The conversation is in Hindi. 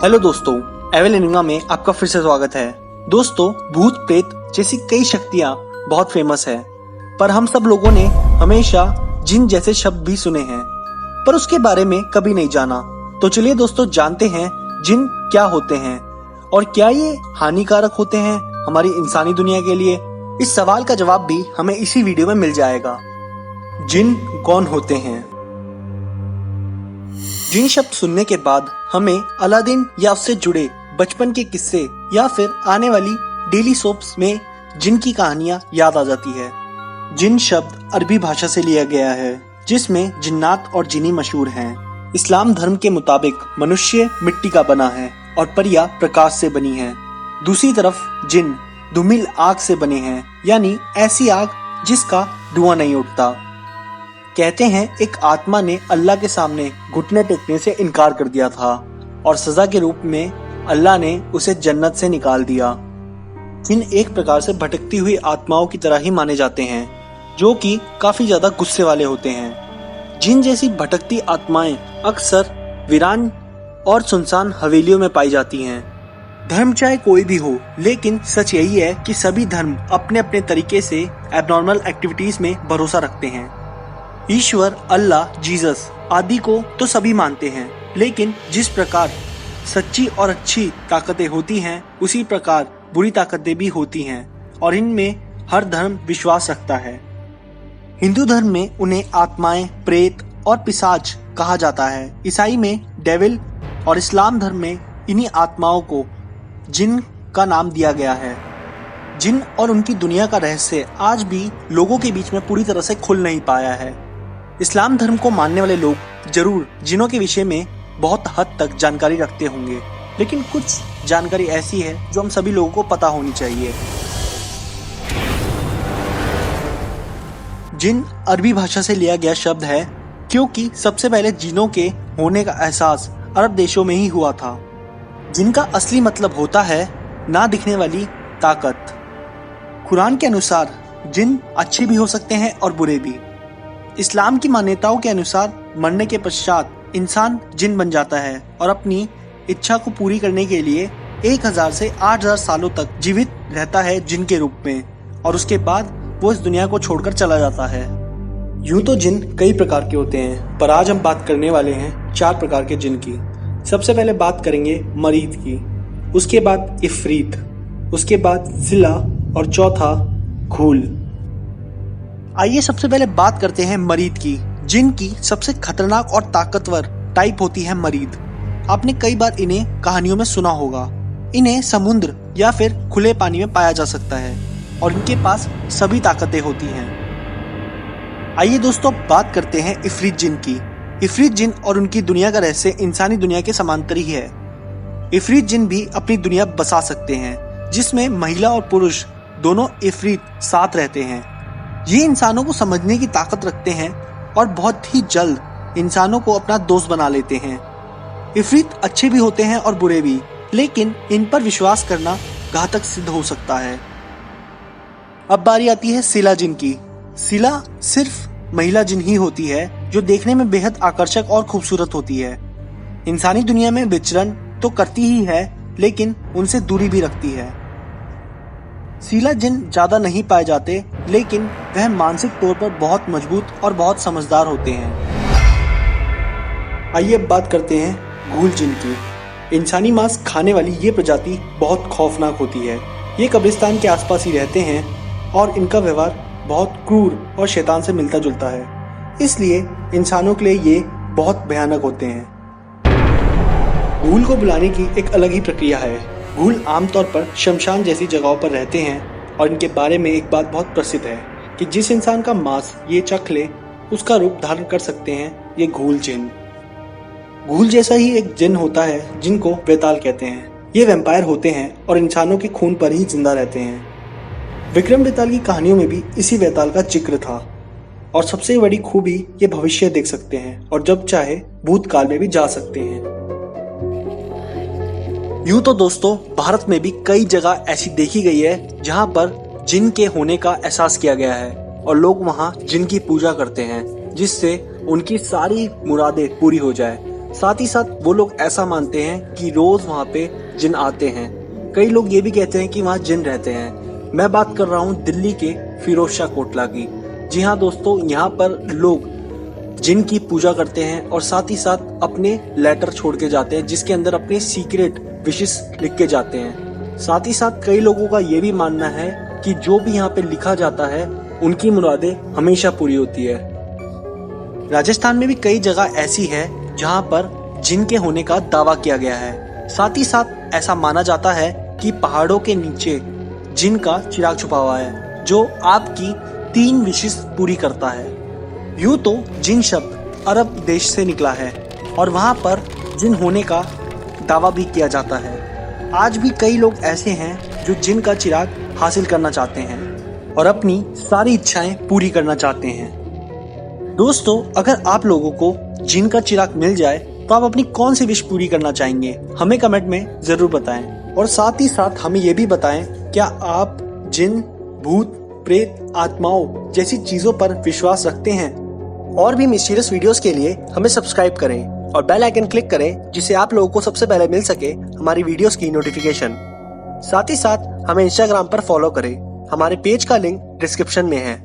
हेलो दोस्तों, एवेल एनिमा में आपका फिर से स्वागत है। दोस्तों, भूत प्रेत जैसी कई शक्तियां बहुत फेमस है, पर हम सब लोगों ने हमेशा जिन जैसे शब्द भी सुने हैं, पर उसके बारे में कभी नहीं जाना। तो चलिए दोस्तों, जानते हैं जिन क्या होते हैं और क्या ये हानिकारक होते हैं हमारी इंसानी दुनिया के लिए। इस सवाल का जवाब भी हमें इसी वीडियो में मिल जाएगा। जिन कौन होते हैं? जिन शब्द सुनने के बाद हमें अलादीन या उससे जुड़े बचपन के किस्से या फिर आने वाली डेली सोप्स में जिन की कहानियां याद आ जाती है। जिन शब्द अरबी भाषा से लिया गया है, जिसमें जिन्नात और जिनी मशहूर हैं। इस्लाम धर्म के मुताबिक मनुष्य मिट्टी का बना है और परियां प्रकाश से बनी है। दूसरी तरफ जिन धूमिल आग से बने हैं, यानी ऐसी आग जिसका धुआं नहीं उठता। कहते हैं एक आत्मा ने अल्लाह के सामने घुटने टेकने से इनकार कर दिया था और सजा के रूप में अल्लाह ने उसे जन्नत से निकाल दिया। जिन एक प्रकार से भटकती हुई आत्माओं की तरह ही माने जाते हैं, जो कि काफी ज्यादा गुस्से वाले होते हैं। जिन जैसी भटकती आत्माएं अक्सर वीरान और सुनसान हवेलियों में पाई जाती हैं। धर्म चाहे कोई भी हो, लेकिन सच यही है कि सभी धर्म अपने अपने तरीके से एबनॉर्मल एक्टिविटीज में भरोसा रखते हैं। ईश्वर, अल्लाह, जीसस आदि को तो सभी मानते हैं, लेकिन जिस प्रकार सच्ची और अच्छी ताकतें होती हैं, उसी प्रकार बुरी ताकतें भी होती हैं और इनमें हर धर्म विश्वास रखता है। हिंदू धर्म में उन्हें आत्माएं, प्रेत और पिशाच कहा जाता है। ईसाई में डेविल और इस्लाम धर्म में इन्हीं आत्माओं को जिन का नाम दिया गया है। जिन और उनकी दुनिया का रहस्य आज भी लोगों के बीच में पूरी तरह से खुल नहीं पाया है। इस्लाम धर्म को मानने वाले लोग जरूर जिनों के विषय में बहुत हद तक जानकारी रखते होंगे, लेकिन कुछ जानकारी ऐसी है जो हम सभी लोगों को पता होनी चाहिए। जिन अरबी भाषा से लिया गया शब्द है, क्योंकि सबसे पहले जिनों के होने का एहसास अरब देशों में ही हुआ था। जिनका असली मतलब होता है ना दिखने वाली ताकत। कुरान के अनुसार जिन अच्छे भी हो सकते हैं और बुरे भी। इस्लाम की मान्यताओं के अनुसार मरने के पश्चात इंसान जिन बन जाता है और अपनी इच्छा को पूरी करने के लिए 1000 से 8000 सालों तक जीवित रहता है जिन के रूप में, और उसके बाद वो इस दुनिया को छोड़कर चला जाता है। यूं तो जिन कई प्रकार के होते हैं, पर आज हम बात करने वाले हैं 4 प्रकार के जिन की। सबसे पहले बात करेंगे मरीद की, उसके बाद इफरीत, उसके बाद जिला और चौथा घूल। आइए सबसे पहले बात करते हैं मरीद की। जिन की सबसे खतरनाक और ताकतवर टाइप होती है मरीद। आपने कई बार इन्हें कहानियों में सुना होगा। इन्हें समुद्र या फिर खुले पानी में पाया जा सकता है और इनके पास सभी ताकतें होती हैं। आइए दोस्तों, बात करते हैं इफरीत जिन की। इफरीत जिन और उनकी दुनिया का रहस्य इंसानी दुनिया के समांतर ही है। इफरीत जिन भी अपनी दुनिया बसा सकते हैं, जिसमें महिला और पुरुष दोनों इफरीत साथ रहते हैं। ये इंसानों को समझने की ताकत रखते हैं और बहुत ही जल्द इंसानों को अपना दोस्त बना लेते हैं। इफरीत अच्छे भी होते हैं और बुरे भी, लेकिन इन पर विश्वास करना घातक सिद्ध हो सकता है। अब बारी आती है सिला जिन की। सिला सिर्फ महिला जिन ही होती है, जो देखने में बेहद आकर्षक और खूबसूरत होती है। इंसानी दुनिया में विचरण तो करती ही है, लेकिन उनसे दूरी भी रखती है। सिला जिन ज्यादा नहीं पाए जाते, लेकिन वह मानसिक तौर पर बहुत मजबूत और बहुत समझदार होते हैं। आइए अब बात करते हैं घूल जिन की। इंसानी मांस खाने वाली ये प्रजाति बहुत खौफनाक होती है। ये कब्रिस्तान के आसपास ही रहते हैं और इनका व्यवहार बहुत क्रूर और शैतान से मिलता जुलता है, इसलिए इंसानों के लिए ये बहुत भयानक होते हैं। घूल को बुलाने की एक अलग ही प्रक्रिया है। घूल आमतौर पर शमशान जैसी जगहों पर रहते हैं और इनके बारे में एक बात बहुत प्रसिद्ध है कि जिस इंसान का मांस ये चख ले, उसका रूप धारण कर सकते हैं ये घूल जिन। घूल जैसा ही एक जिन होता है जिनको वेताल कहते हैं। ये वैम्पायर होते हैं और इंसानों के खून पर ही जिंदा रहते हैं। विक्रम बेताल की कहानियों में भी इसी वेताल का जिक्र था और सबसे बड़ी खूबी ये भविष्य देख सकते हैं और जब चाहे भूतकाल में भी जा सकते हैं। यूं तो दोस्तों, भारत में भी कई जगह ऐसी देखी गई है जहां पर जिन के होने का एहसास किया गया है और लोग वहां जिन की पूजा करते हैं, जिससे उनकी सारी मुरादें पूरी हो जाए। साथ ही साथ वो लोग ऐसा मानते हैं कि रोज वहाँ पे जिन आते हैं। कई लोग ये भी कहते हैं कि वहाँ जिन रहते हैं। मैं बात कर रहा हूँ दिल्ली के फिरोज शाह कोटला की। जी हाँ दोस्तों, यहाँ पर लोग जिन की पूजा करते हैं और साथ ही साथ अपने लेटर छोड़ के जाते हैं जिसके अंदर अपने सीक्रेट विशेस लिख के जाते हैं। साथ ही साथ कई लोगों का ये भी मानना है कि जो भी यहाँ पे लिखा जाता है उनकी मुरादें हमेशा पूरी होती है। राजस्थान में भी कई जगह ऐसी है जहाँ पर जिन के होने का दावा किया गया है। साथ ही साथ ऐसा माना जाता है कि पहाड़ों के नीचे जिन का चिराग छुपा हुआ है जो आपकी 3 विशेस पूरी करता है। यूं तो जिन शब्द अरब देश से निकला है और वहाँ पर जिन होने का दावा भी किया जाता है। आज भी कई लोग ऐसे हैं जो जिन का चिराग हासिल करना चाहते हैं और अपनी सारी इच्छाएं पूरी करना चाहते हैं। दोस्तों, अगर आप लोगों को जिन का चिराग मिल जाए तो आप अपनी कौन सी विश पूरी करना चाहेंगे, हमें कमेंट में जरूर बताएं। और साथ ही साथ हमें ये भी बताएं, क्या आप जिन, भूत, प्रेत, आत्माओं जैसी चीजों पर विश्वास रखते हैं? और भी मिस्टीरियस वीडियोस के लिए हमें सब्सक्राइब करें और बेल आइकन क्लिक करें जिससे आप लोगों को सबसे पहले मिल सके हमारी वीडियोस की नोटिफिकेशन। साथ ही साथ हमें इंस्टाग्राम पर फॉलो करें, हमारे पेज का लिंक डिस्क्रिप्शन में है।